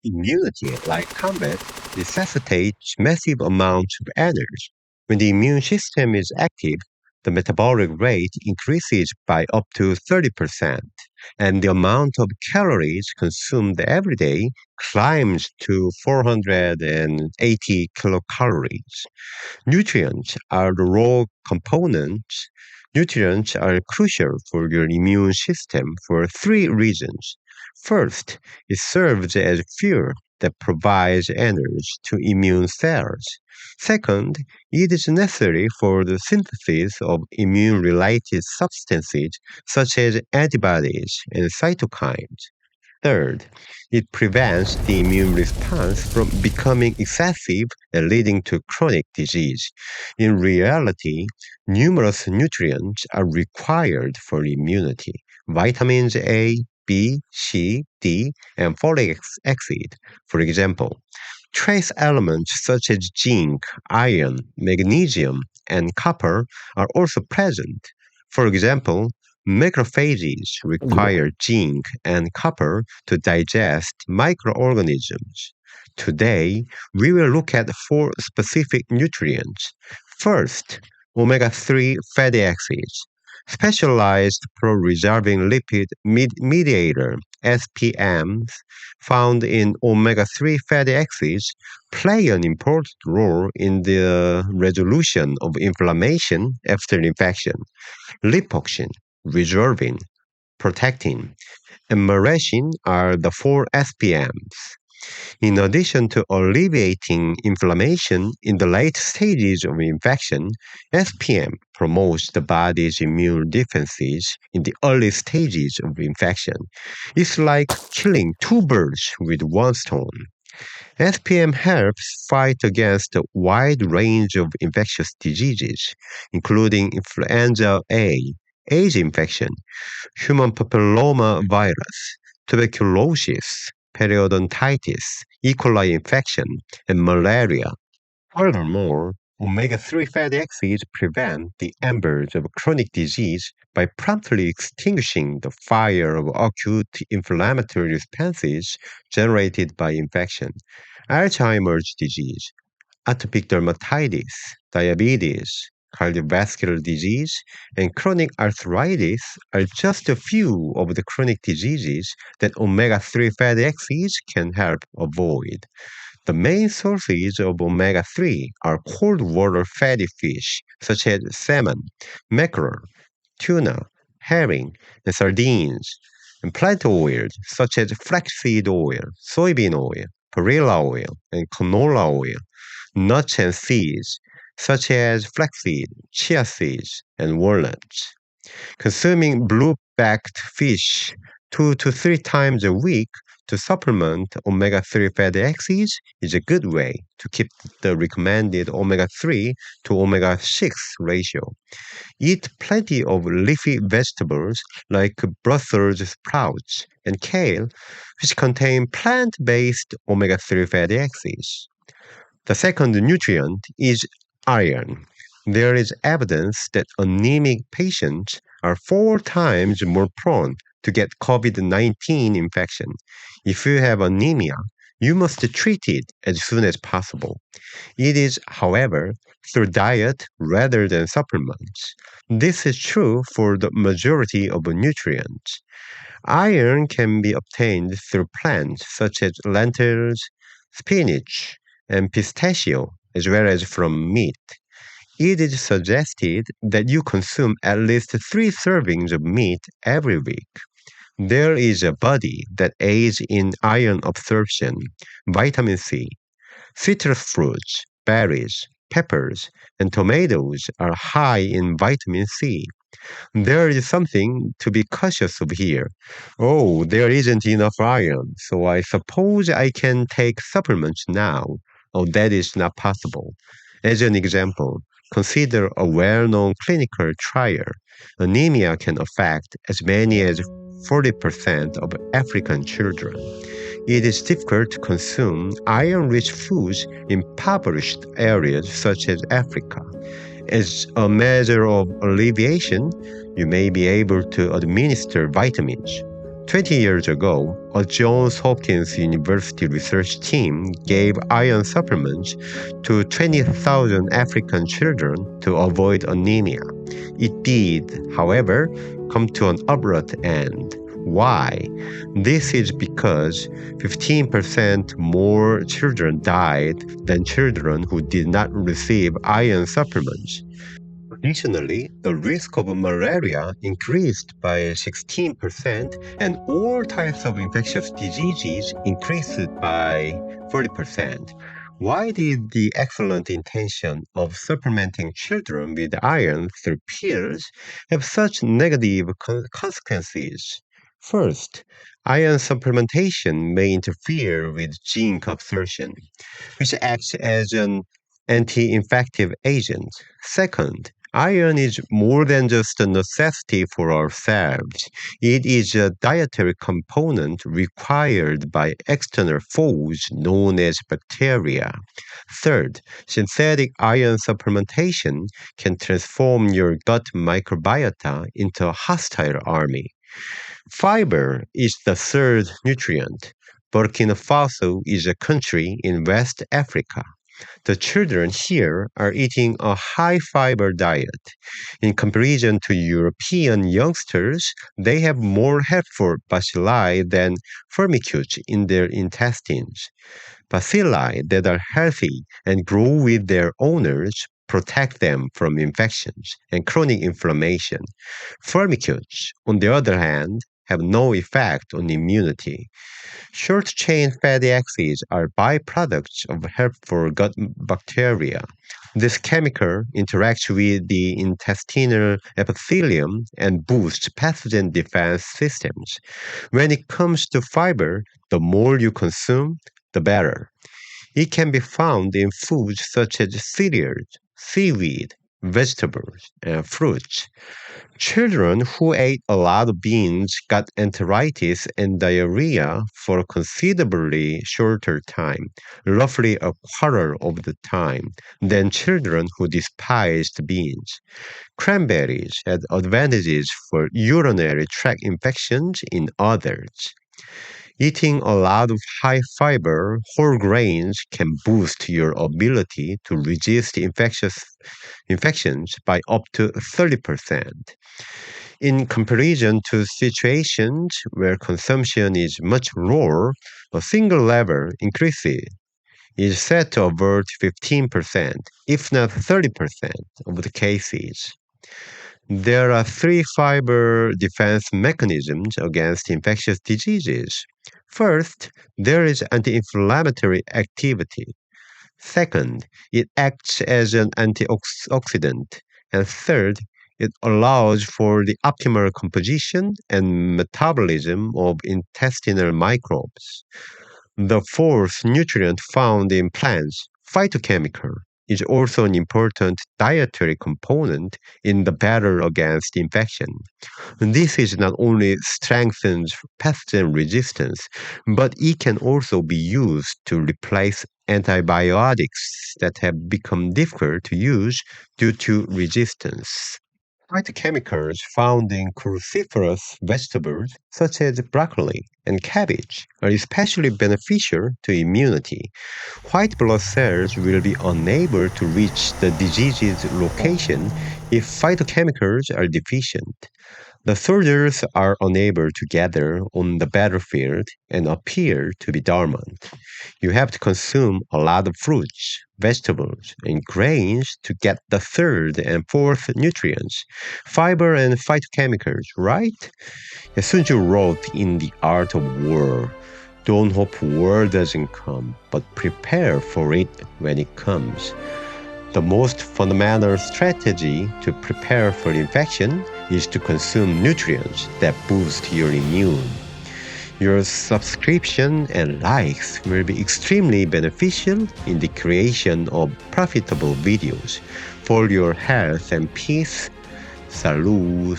Immunity, like combat, necessitates massive amounts of energy. When the immune system is active, the metabolic rate increases by up to 30%, and the amount of calories consumed every day climbs to 480 kilocalories. Nutrients are the raw components. Nutrients are crucial for your immune system for three reasons. First, it serves as fuel that provides energy to immune cells. Second, it is necessary for the synthesis of immune related substances such as antibodies and cytokines. Third, it prevents the immune response from becoming excessive and leading to chronic disease. In reality, numerous nutrients are required for immunity. Vitamins A, B, C, D, and folic acid, for example. Trace elements such as zinc, iron, magnesium, and copper are also present. For example, macrophages require zinc and copper to digest microorganisms. Today, we will look at four specific nutrients. First, omega 3 fatty acids, specialized pro-reserving lipid mediator SPMs found in omega 3 fatty acids play an important role in the resolution of inflammation after infection. Lipoxin, reservin, protectin, and marecin are the four SPMs. In addition to alleviating inflammation in the late stages of infection, SPM promotes the body's immune defenses in the early stages of infection. It's like killing two birds with one stone. SPM helps fight against a wide range of infectious diseases, including influenza A, AIDS infection, human papilloma virus, tuberculosis, periodontitis, E. coli infection, and malaria. Furthermore, omega 3 fatty acids prevent the embers of chronic disease by promptly extinguishing the fire of acute inflammatory responses generated by infection. Alzheimer's disease, atopic dermatitis, diabetes, cardiovascular disease, and chronic arthritis are just a few of the chronic diseases that omega 3 fatty acids can help avoid. The main sources of omega 3 are cold water fatty fish, such as salmon, mackerel, tuna, herring, and sardines, and plant oils, such as flaxseed oil, soybean oil, perilla oil, and canola oil, nuts and seeds, such as flaxseed, chia seeds, and walnuts. Consuming blue-backed fish 2 to 3 times a week to supplement omega 3 fatty acids is a good way to keep the recommended omega 3 to omega 6 ratio. Eat plenty of leafy vegetables like Brussels sprouts and kale, which contain plant based omega 3 fatty acids. The second nutrient is iron. There is evidence that anemic patients are 4 times more prone to get COVID 19 infection. If you have anemia, you must treat it as soon as possible. It is, however, through diet rather than supplements. This is true for the majority of nutrients. Iron can be obtained through plants such as lentils, spinach, and pistachio, as well as from meat. It is suggested that you consume at least 3 servings of meat every week. There is a body that aids in iron absorption, vitamin C. Citrus fruits, berries, peppers, and tomatoes are high in vitamin C. There is something to be cautious of here. Oh, there isn't enough iron, so I suppose I can take supplements now. Oh, that is not possible. As an example, consider a well known clinical trial. Anemia can affect as many as 40% of African children. It is difficult to consume iron rich foods in impoverished areas such as Africa. As a measure of alleviation, you may be able to administer vitamins. 20 years ago, a Johns Hopkins University research team gave iron supplements to 20,000 African children to avoid anemia. It did, however, come to an abrupt end. Why? This is because 15% more children died than children who did not receive iron supplements. Additionally, the risk of malaria increased by 16% and all types of infectious diseases increased by 40%. Why did the excellent intention of supplementing children with iron through pills have such negative consequences? First, iron supplementation may interfere with zinc absorption, which acts as an anti-infective agent. Second, iron is more than just a necessity for ourselves. It is a dietary component required by external foes known as bacteria. Third, synthetic iron supplementation can transform your gut microbiota into a hostile army. Fiber is the third nutrient. Burkina Faso is a country in West Africa. The children here are eating a high fiber diet. In comparison to European youngsters, they have more helpful bacilli than firmicutes in their intestines. Bacilli that are healthy and grow with their owners protect them from infections and chronic inflammation. Firmicutes, on the other hand, have no effect on immunity. Short chain fatty acids are byproducts of helpful gut bacteria. This chemical interacts with the intestinal epithelium and boosts pathogen defense systems. When it comes to fiber, the more you consume, the better. It can be found in foods such as cereals, seaweed, vegetables, and fruits. Children who ate a lot of beans got enteritis and diarrhea for a considerably shorter time, roughly a quarter of the time, than children who despised beans. Cranberries had advantages for urinary tract infections in adults. Eating a lot of high fiber whole grains can boost your ability to resist infections by up to 30%. In comparison to situations where consumption is much lower, a single level increase is said to avert 15%, if not 30% of the cases. There are three fiber defense mechanisms against infectious diseases. First, there is anti-inflammatory activity. Second, it acts as an antioxidant. And third, it allows for the optimal composition and metabolism of intestinal microbes. The fourth nutrient found in plants, phytochemical, is also an important dietary component in the battle against infection. This is not only strengthens pathogen resistance, but it can also be used to replace antibiotics that have become difficult to use due to resistance. Phytochemicals found in cruciferous vegetables such as broccoli and cabbage are especially beneficial to immunity. White blood cells will be unable to reach the disease's location if phytochemicals are deficient. The soldiers are unable to gather on the battlefield and appear to be dormant. You have to consume a lot of fruits, vegetables, and grains to get the third and fourth nutrients, fiber and phytochemicals, right? Sun Tzu wrote in The Art of War, "Don't hope war doesn't come, but prepare for it when it comes." The most fundamental strategy to prepare for infection is to consume nutrients that boost your immune. Your subscription and likes will be extremely beneficial in the creation of profitable videos. For your health and peace, salud.